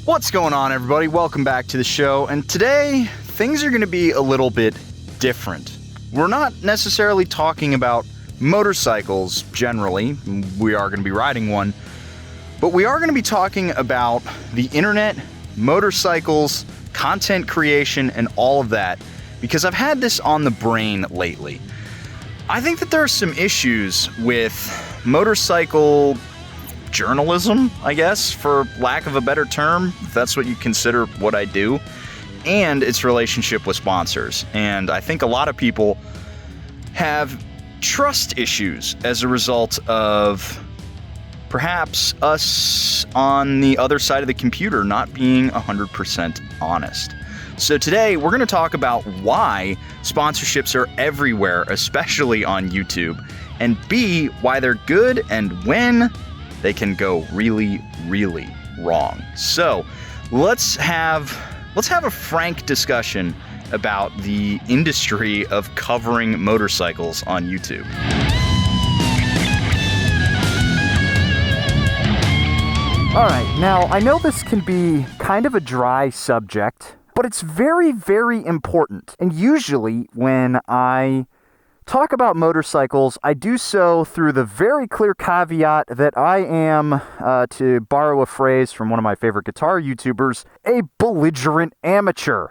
What's going on, everybody? Welcome back to the show, and today things are going to be a little bit different. We're not necessarily talking about motorcycles generally. We are going to be riding one, but we are going to be talking about the internet, motorcycles, content creation, and all of that, because I've had this on the brain lately. I think that there are some issues with motorcycle journalism, I guess, for lack of a better term, if that's what you consider what I do, and its relationship with sponsors. And I think a lot of people have trust issues as a result of perhaps us on the other side of the computer not being 100% honest. So today we're going to talk about why sponsorships are everywhere, especially on YouTube, and B, why they're good and when they can go really, really wrong. So let's have a frank discussion about the industry of covering motorcycles on YouTube. All right, now I know this can be kind of a dry subject, but it's very, very important. And usually when I talk about motorcycles, I do so through the very clear caveat that I am, to borrow a phrase from one of my favorite guitar YouTubers, a belligerent amateur.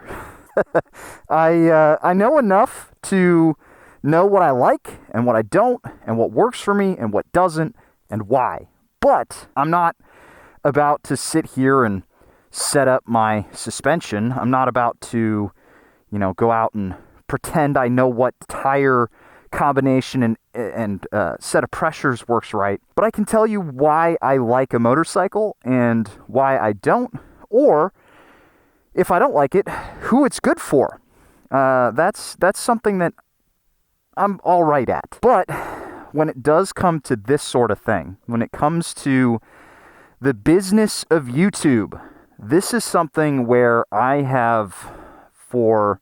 I know enough to know what I like and what I don't, and what works for me and what doesn't, and why. But I'm not about to sit here and set up my suspension. I'm not about to, go out and pretend I know what tire combination and set of pressures works right. But I can tell you why I like a motorcycle and why I don't, or if I don't like it, who it's good for. That's something that I'm all right at. But when it does come to this sort of thing, when it comes to the business of YouTube, this is something where I have for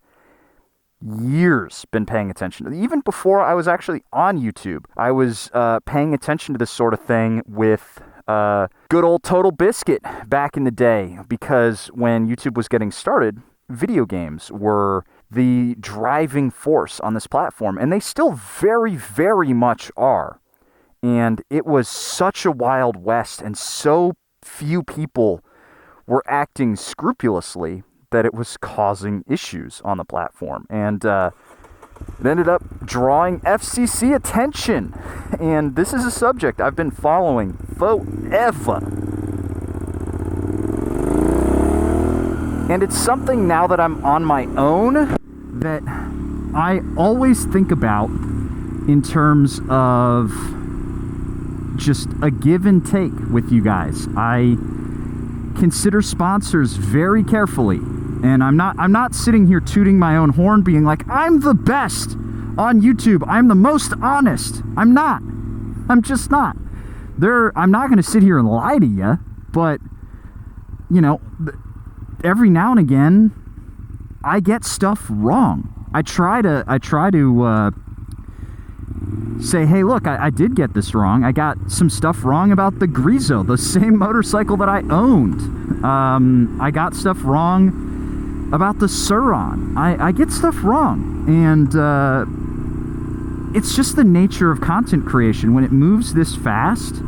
years been paying attention. Even before I was actually on YouTube, I was paying attention to this sort of thing with good old Total Biscuit back in the day, because when YouTube was getting started, video games were the driving force on this platform, and they still very, very much are. And it was such a wild west, and so few people were acting scrupulously that it was causing issues on the platform. And it ended up drawing FCC attention. And this is a subject I've been following forever. And it's something now that I'm on my own that I always think about in terms of just a give and take with you guys. I consider sponsors very carefully. And I'm not sitting here tooting my own horn being like, I'm the best on YouTube. I'm the most honest. I'm not. I'm just not. I'm not going to sit here and lie to you, but, every now and again, I get stuff wrong. I try to say, hey, look, I did get this wrong. I got some stuff wrong about the Grezzo, the same motorcycle that I owned. I got stuff wrong about the Sur-Ron. I get stuff wrong, and it's just the nature of content creation. When it moves this fast,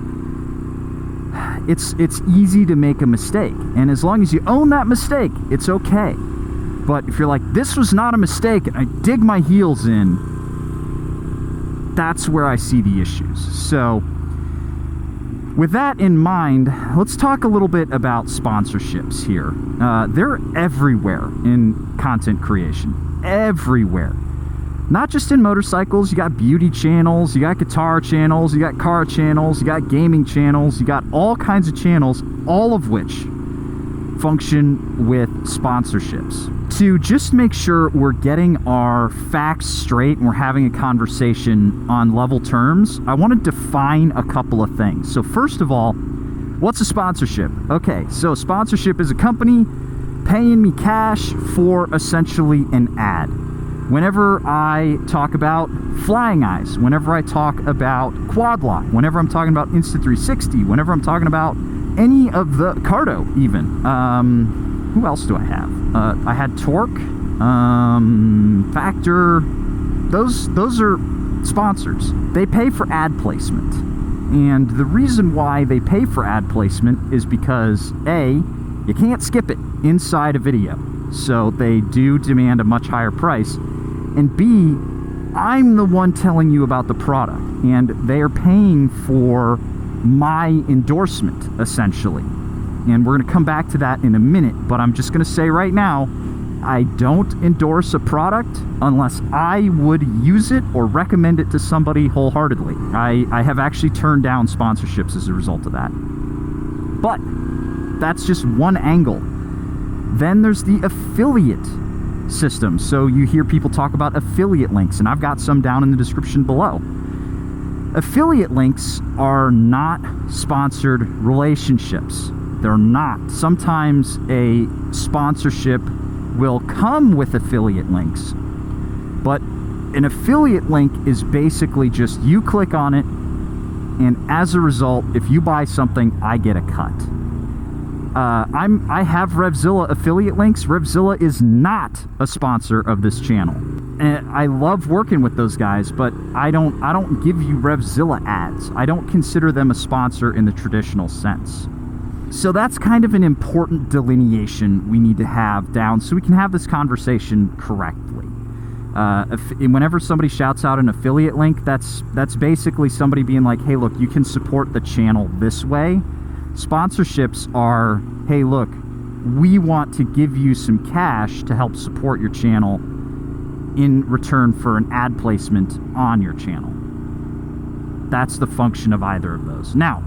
it's easy to make a mistake, and as long as you own that mistake, it's okay. But if you're like, this was not a mistake, and I dig my heels in, that's where I see the issues. So with that in mind, let's talk a little bit about sponsorships here. They're everywhere in content creation. Everywhere. Not just in motorcycles. You got beauty channels, you got guitar channels, you got car channels, you got gaming channels, you got all kinds of channels, all of which function with sponsorships. To just make sure we're getting our facts straight and we're having a conversation on level terms, I want to define a couple of things. So first of all, what's a sponsorship? Okay, so a sponsorship is a company paying me cash for essentially an ad. Whenever I talk about Flying Eyes, whenever I talk about Quad Lock, whenever I'm talking about Insta360, whenever I'm talking about any of the Cardo even. Who else do I have? I had Torque, Factor. Those are sponsors. They pay for ad placement. And the reason why they pay for ad placement is because A, you can't skip it inside a video. So they do demand a much higher price. And B, I'm the one telling you about the product. And they are paying for my endorsement, essentially. And we're going to come back to that in a minute. But I'm just going to say right now, I don't endorse a product unless I would use it or recommend it to somebody wholeheartedly. I have actually turned down sponsorships as a result of that. But that's just one angle. Then there's the affiliate system. So you hear people talk about affiliate links, and I've got some down in the description below. Affiliate links are not sponsored relationships. They're not. Sometimes a sponsorship will come with affiliate links, but an affiliate link is basically just you click on it, and as a result, if you buy something, I get a cut. I have Revzilla affiliate links. Revzilla is not a sponsor of this channel, and I love working with those guys, but I don't give you Revzilla ads. I don't consider them a sponsor in the traditional sense. So that's kind of an important delineation we need to have down so we can have this conversation correctly. Whenever somebody shouts out an affiliate link, that's basically somebody being like, hey, look, you can support the channel this way. Sponsorships are, hey, look, we want to give you some cash to help support your channel in return for an ad placement on your channel. That's the function of either of those. Now,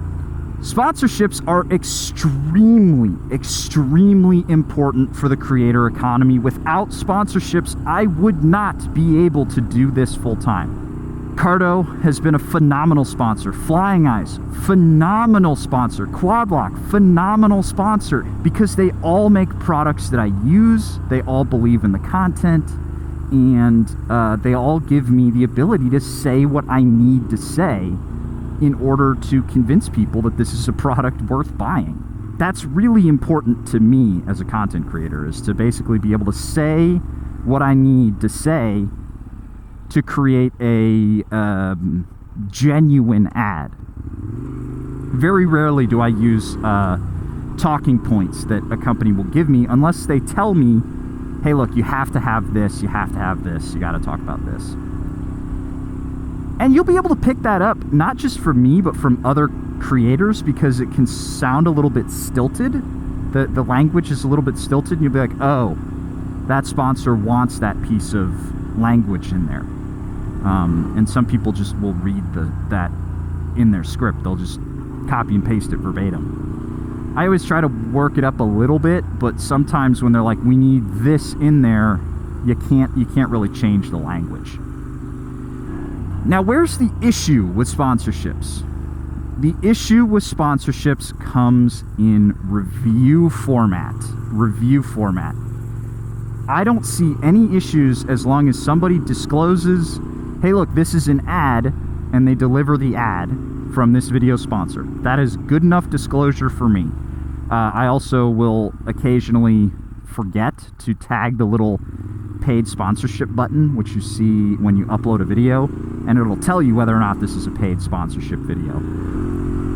sponsorships are extremely, extremely important for the creator economy. Without sponsorships, I would not be able to do this full time. Cardo has been a phenomenal sponsor. Flying Eyes, phenomenal sponsor. Quadlock, phenomenal sponsor, because they all make products that I use. They all believe in the content, and they all give me the ability to say what I need to say in order to convince people that this is a product worth buying. That's really important to me as a content creator, is to basically be able to say what I need to say to create a genuine ad. Very rarely do I use talking points that a company will give me unless they tell me, hey, look, you have to have this, you have to have this, you got to talk about this. And you'll be able to pick that up, not just from me, but from other creators, because it can sound a little bit stilted. The language is a little bit stilted, and you'll be like, oh, that sponsor wants that piece of language in there. And some people just will read that in their script. They'll just copy and paste it verbatim. I always try to work it up a little bit, but sometimes when they're like, we need this in there, you can't really change the language. Now, where's the issue with sponsorships? The issue with sponsorships comes in review format. Review format. I don't see any issues as long as somebody discloses, hey, look, this is an ad, and they deliver the ad from this video sponsor. That is good enough disclosure for me. I also will occasionally forget to tag the little paid sponsorship button, which you see when you upload a video, and it'll tell you whether or not this is a paid sponsorship video.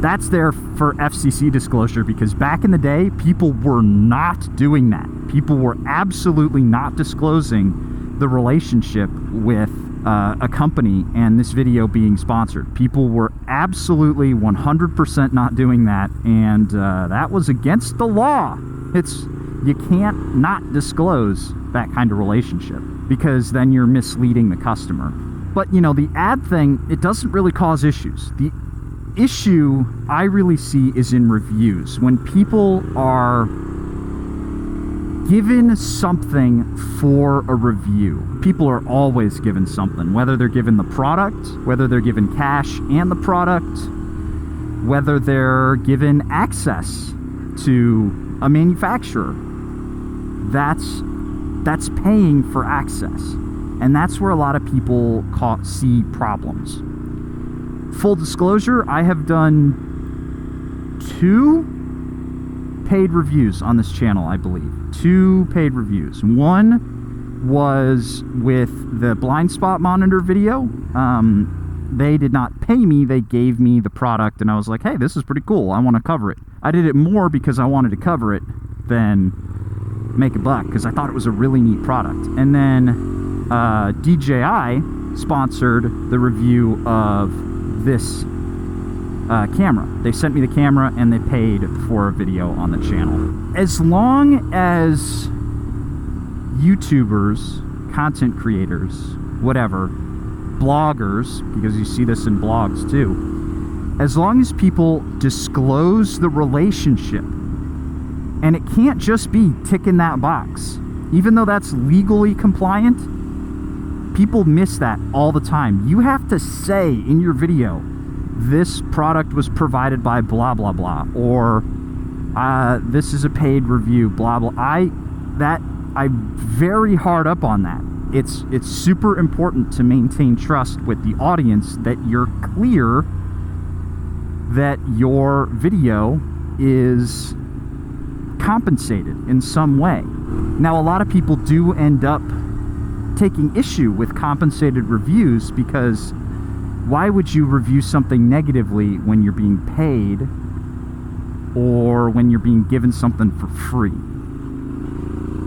That's there for FCC disclosure, because back in the day, people were not doing that. People were absolutely not disclosing the relationship with a company and this video being sponsored. People were absolutely 100% not doing that, and that was against the law. You can't not disclose that kind of relationship, because then you're misleading the customer. But, you know, the ad thing, it doesn't really cause issues. The issue I really see is in reviews. When people are given something for a review, people are always given something, whether they're given the product, whether they're given cash and the product, whether they're given access to a manufacturer. That's paying for access, and that's where a lot of people see problems. Full disclosure, I have done 2 paid reviews on this channel, I believe. 2 paid reviews. One was with the blind spot monitor video. They did not pay me, they gave me the product, and I was like, hey, this is pretty cool, I want to cover it. I did it more because I wanted to cover it than make a buck, because I thought it was a really neat product. And then DJI sponsored the review of this camera. They sent me the camera and they paid for a video on the channel. As long as YouTubers, content creators, whatever, bloggers, because you see this in blogs too, as long as people disclose the relationship, and it can't just be ticking that box, even though that's legally compliant, people miss that all the time. You have to say in your video, this product was provided by blah blah blah, or this is a paid review, blah blah. I'm very hard up on that. It's super important to maintain trust with the audience, that you're clear that your video is compensated in some way. Now, a lot of people do end up taking issue with compensated reviews, because why would you review something negatively when you're being paid or when you're being given something for free?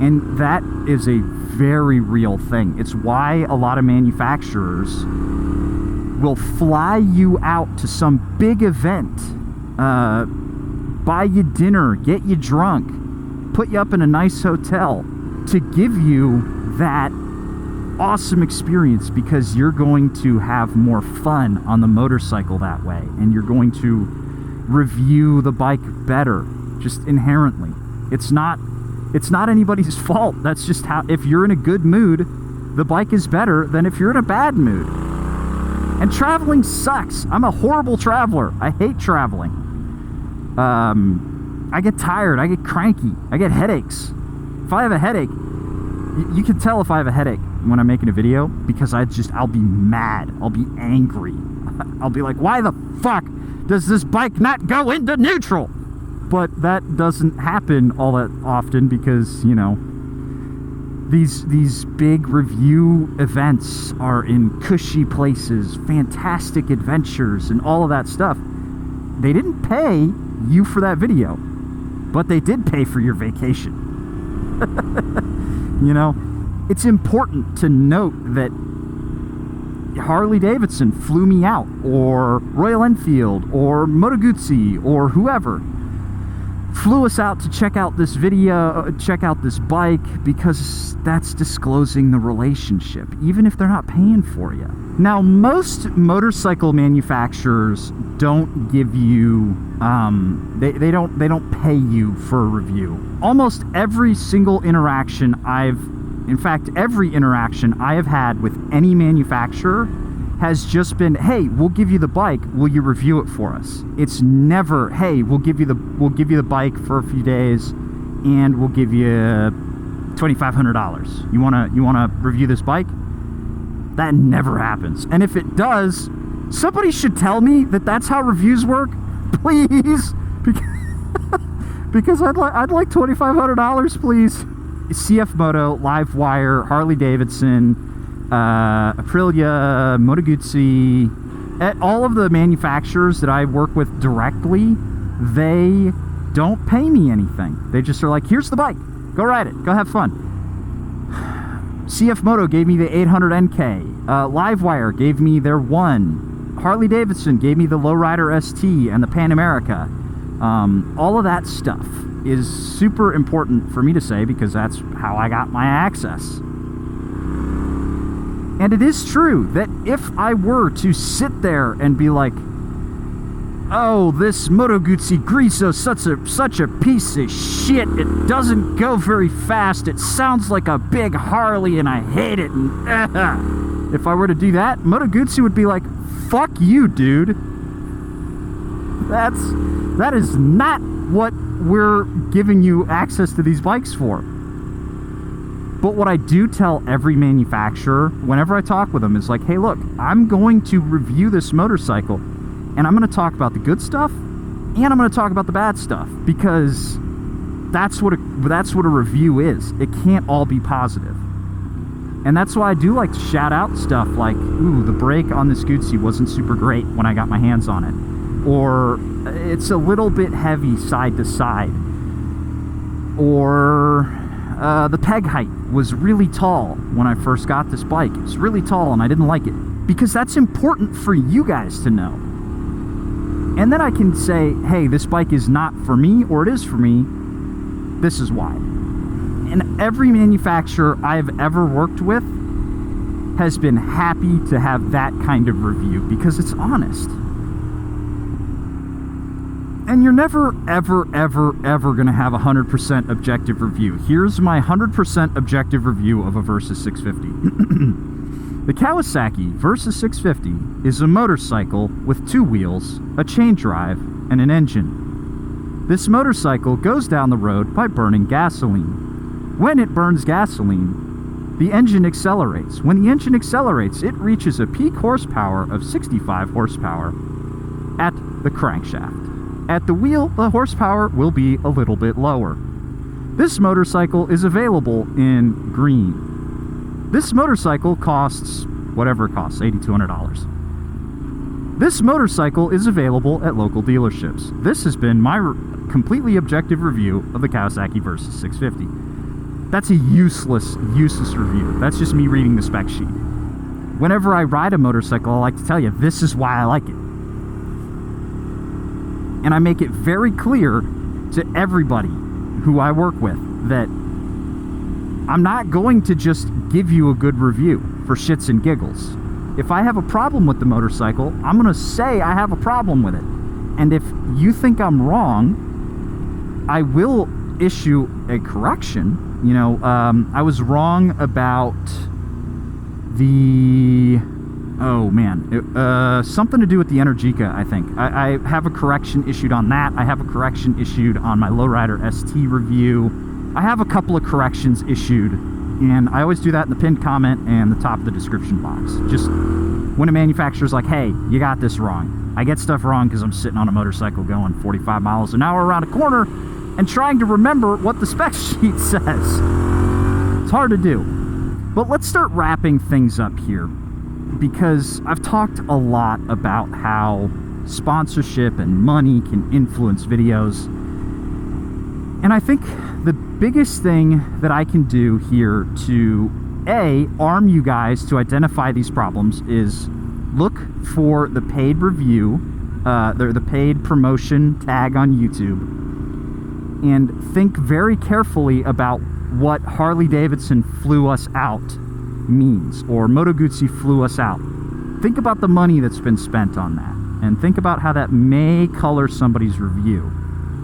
And that is a very real thing. It's why a lot of manufacturers will fly you out to some big event, buy you dinner, get you drunk, put you up in a nice hotel to give you that awesome experience, because you're going to have more fun on the motorcycle that way, and you're going to review the bike better, just inherently. It's not anybody's fault. That's just how, if you're in a good mood, the bike is better than if you're in a bad mood. And traveling sucks. I'm a horrible traveler. I hate traveling. I get tired, I get cranky, I get headaches. If I have a headache, you can tell if I have a headache when I'm making a video, because I'll be mad, I'll be angry. I'll be like, why the fuck does this bike not go into neutral? But that doesn't happen all that often, because, you know, these big review events are in cushy places, fantastic adventures, and all of that stuff. They didn't pay you for that video, but they did pay for your vacation. You know, it's important to note that Harley Davidson flew me out, or Royal Enfield, or Moto Guzzi, or whoever flew us out to check out this video, check out this bike, because that's disclosing the relationship, even if they're not paying for you. Now, most motorcycle manufacturers don't give you, they don't pay you for a review. Almost every single interaction every interaction I have had with any manufacturer has just been, hey, we'll give you the bike, will you review it for us? It's never, hey, we'll give you the bike for a few days and we'll give you $2,500. You wanna review this bike? That never happens. And if it does, somebody should tell me that that's how reviews work, please, because I'd like $2,500, please. CF Moto, Livewire, Harley Davidson, Aprilia, Moto Guzzi, all of the manufacturers that I work with directly, they don't pay me anything. They just are like, here's the bike, go ride it, go have fun. CF Moto gave me the 800NK, Livewire gave me their one, Harley Davidson gave me the Lowrider ST and the Pan America. All of that stuff is super important for me to say, because that's how I got my access. And it is true that if I were to sit there and be like, oh, this Moto Guzzi Griso such a piece of shit, it doesn't go very fast, it sounds like a big Harley and I hate it, and if I were to do that, Moto Guzzi would be like, fuck you, dude. That is not what we're giving you access to these bikes for. But what I do tell every manufacturer whenever I talk with them is like, hey, look, I'm going to review this motorcycle, and I'm going to talk about the good stuff, and I'm going to talk about the bad stuff, because that's what a review is. It can't all be positive. And that's why I do like to shout out stuff like, ooh, the brake on this Guzzi wasn't super great when I got my hands on it. Or it's a little bit heavy side to side. Or the peg height was really tall when I first got this bike. It was really tall and I didn't like it. Because that's important for you guys to know. And then I can say, hey, this bike is not for me, or it is for me. This is why. And every manufacturer I've ever worked with has been happy to have that kind of review because it's honest. And you're never, ever, ever, ever going to have a 100% objective review. Here's my 100% objective review of a Versys 650. The Kawasaki Versys 650 is a motorcycle with 2 wheels, a chain drive, and an engine. This motorcycle goes down the road by burning gasoline. When it burns gasoline, the engine accelerates. When the engine accelerates, it reaches a peak horsepower of 65 horsepower at the crankshaft. At the wheel, the horsepower will be a little bit lower. This motorcycle is available in green. This motorcycle costs whatever it costs, $8,200. This motorcycle is available at local dealerships. This has been my completely objective review of the Kawasaki Versys 650. That's a useless review. That's just me reading the spec sheet. Whenever I ride a motorcycle, I like to tell you, this is why I like it. And I make it very clear to everybody who I work with that I'm not going to just give you a good review for shits and giggles. If I have a problem with the motorcycle, I'm going to say I have a problem with it. And if you think I'm wrong, I will issue a correction. You know, I was wrong about the... Oh, man. Something to do with the Energica, I think. I have a correction issued on that. I have a correction issued on my Lowrider ST review. I have a couple of corrections issued, and I always do that in the pinned comment and the top of the description box. Just when a manufacturer's like, hey, you got this wrong. I get stuff wrong because I'm sitting on a motorcycle going 45 miles an hour around a corner and trying to remember what the spec sheet says. It's hard to do. But let's start wrapping things up here, because I've talked a lot about how sponsorship and money can influence videos. And I think the biggest thing that I can do here to arm you guys to identify these problems is look for the paid review, the paid promotion tag on YouTube, and think very carefully about what Harley Davidson flew us out means, or Moto Guzzi flew us out. Think about the money that's been spent on that, and think about how that may color somebody's review.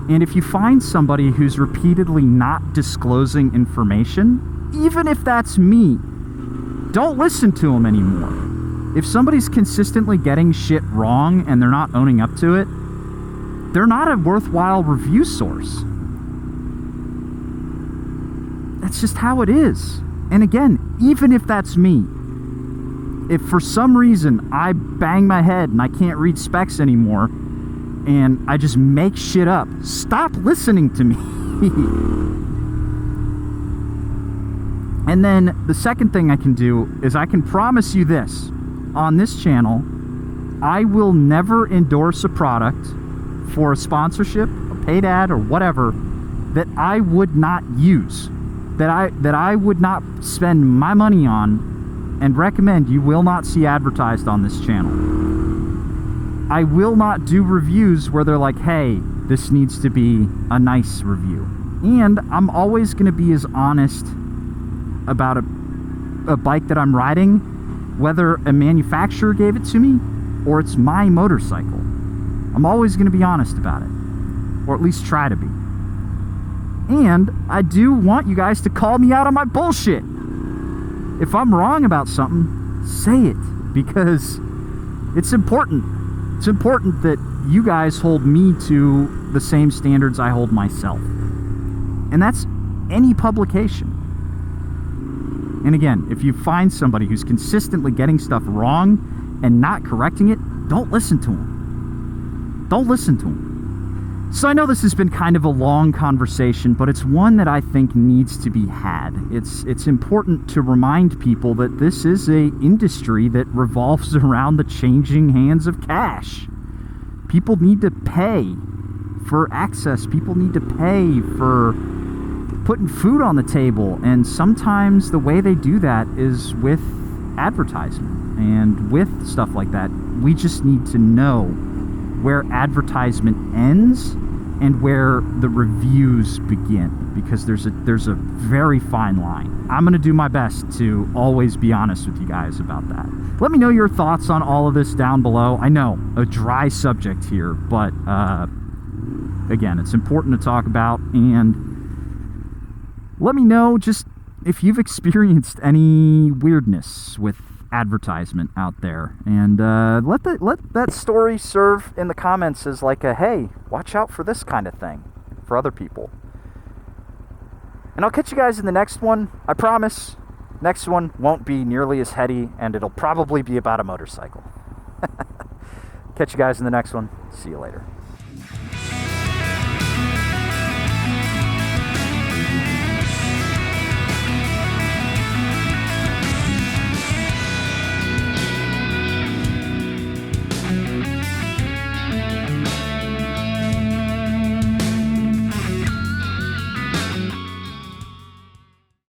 And if you find somebody who's repeatedly not disclosing information, even if that's me, don't listen to them anymore. If somebody's consistently getting shit wrong and they're not owning up to it, they're not a worthwhile review source. That's just how it is. And again, even if that's me, if for some reason I bang my head and I can't read specs anymore, and I just make shit up, stop listening to me. And then the second thing I can do is I can promise you this. On this channel, I will never endorse a product for a sponsorship, a paid ad, or whatever that I would not use, that I would not spend my money on and recommend you will not see advertised on this channel. I will not do reviews where they're like, hey, this needs to be a nice review. And I'm always going to be as honest about a bike that I'm riding, whether a manufacturer gave it to me or it's my motorcycle. I'm always going to be honest about it, or at least try to be. And I do want you guys to call me out on my bullshit. If I'm wrong about something, say it, because it's important. It's important that you guys hold me to the same standards I hold myself. And that's any publication. And again, if you find somebody who's consistently getting stuff wrong and not correcting it, don't listen to them. Don't listen to them. So I know this has been kind of a long conversation, but it's one that I think needs to be had. It's important to remind people that this is a industry that revolves around the changing hands of cash. People need to pay for access. People need to pay for putting food on the table, and sometimes the way they do that is with advertisement and with stuff like that. We just need to know where advertisement ends and where the reviews begin, because there's a very fine line. I'm going to do my best to always be honest with you guys about that. Let me know your thoughts on all of this down below. I know, a dry subject here, but again, it's important to talk about, and let me know just if you've experienced any weirdness with advertisement out there, and let that story serve in the comments as like a, hey, watch out for this kind of thing for other people. And I'll catch you guys in the next one. I promise next one won't be nearly as heady, and it'll probably be about a motorcycle. Catch you guys in the next one. See you later.